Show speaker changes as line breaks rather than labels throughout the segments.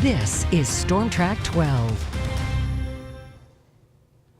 This is Storm Track 12.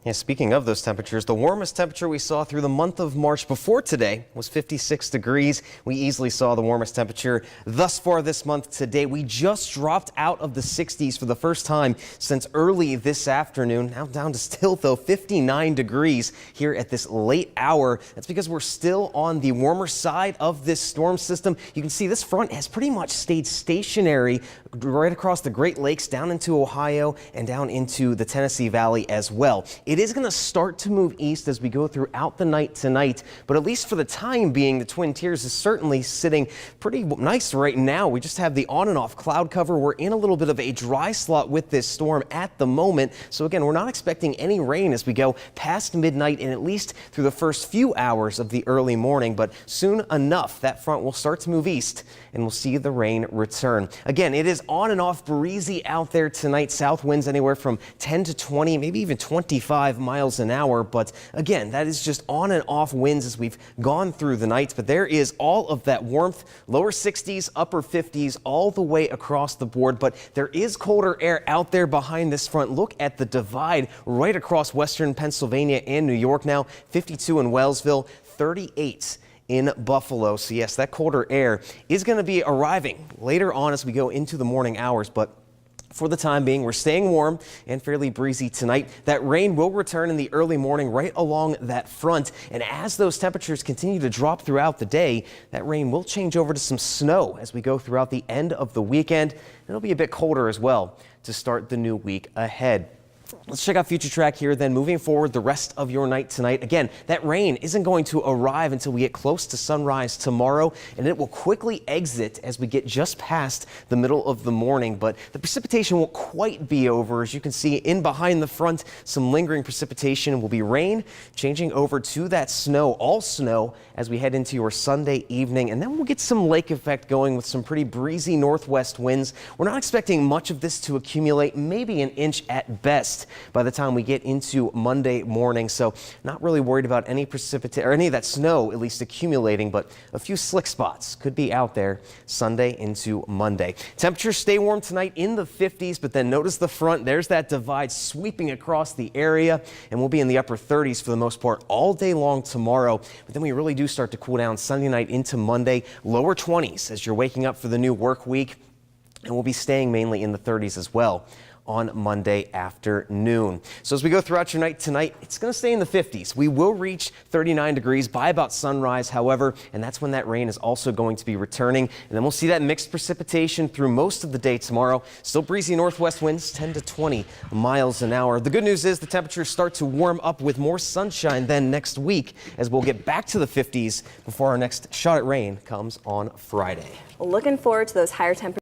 Yeah, speaking of those temperatures, the warmest temperature we saw through the month of March before today was 56 degrees. We easily saw the warmest temperature thus far this month today. We just dropped out of the 60s for the first time since early this afternoon. Now down to still, though, 59 degrees here at this late hour. That's because we're still on the warmer side of this storm system. You can see this front has pretty much stayed stationary right across the Great Lakes, down into Ohio and down into the Tennessee Valley as well. It is going to start to move east as we go throughout the night tonight, but at least for the time being, the Twin Tiers is certainly sitting pretty nice right now. We just have the on and off cloud cover. We're in a little bit of a dry slot with this storm at the moment. So again, we're not expecting any rain as we go past midnight and at least through the first few hours of the early morning. But soon enough, that front will start to move east and we'll see the rain return. Again, it is on and off breezy out there tonight. South winds anywhere from 10 to 20, maybe even 25 miles an hour. But again, that is just on and off winds as we've gone through the night. But there is all of that warmth, lower 60s, upper 50s, all the way across the board. But there is colder air out there behind this front. Look at the divide right across western Pennsylvania and New York now. 52 in Wellsville, 38 in Buffalo. So yes, that colder air is going to be arriving later on as we go into the morning hours. But for the time being, we're staying warm and fairly breezy tonight. That rain will return in the early morning right along that front. And as those temperatures continue to drop throughout the day, that rain will change over to some snow as we go throughout the end of the weekend. It'll be a bit colder as well to start the new week ahead. Let's check out Future Track here then. Moving forward the rest of your night tonight. Again, that rain isn't going to arrive until we get close to sunrise tomorrow, and it will quickly exit as we get just past the middle of the morning. But the precipitation won't quite be over. As you can see in behind the front, some lingering precipitation will be rain, changing over to that snow, all snow, as we head into your Sunday evening. And then we'll get some lake effect going with some pretty breezy northwest winds. We're not expecting much of this to accumulate, maybe an inch at best by the time we get into Monday morning. So not really worried about any precipitation or any of that snow at least accumulating, but a few slick spots could be out there Sunday into Monday. Temperatures stay warm tonight in the 50s, but then notice the front. There's that divide sweeping across the area, and we'll be in the upper 30s for the most part all day long tomorrow. But then we really do start to cool down Sunday night into Monday, lower 20s as you're waking up for the new work week, and we'll be staying mainly in the 30s as well on Monday afternoon. So as we go throughout your night tonight, it's going to stay in the 50s. We will reach 39 degrees by about sunrise, however, and that's when that rain is also going to be returning. And then we'll see that mixed precipitation through most of the day tomorrow. Still breezy northwest winds, 10 to 20 miles an hour. The good news is the temperatures start to warm up with more sunshine then next week, as we'll get back to the 50s before our next shot at rain comes on Friday.
Looking forward to those higher temperatures.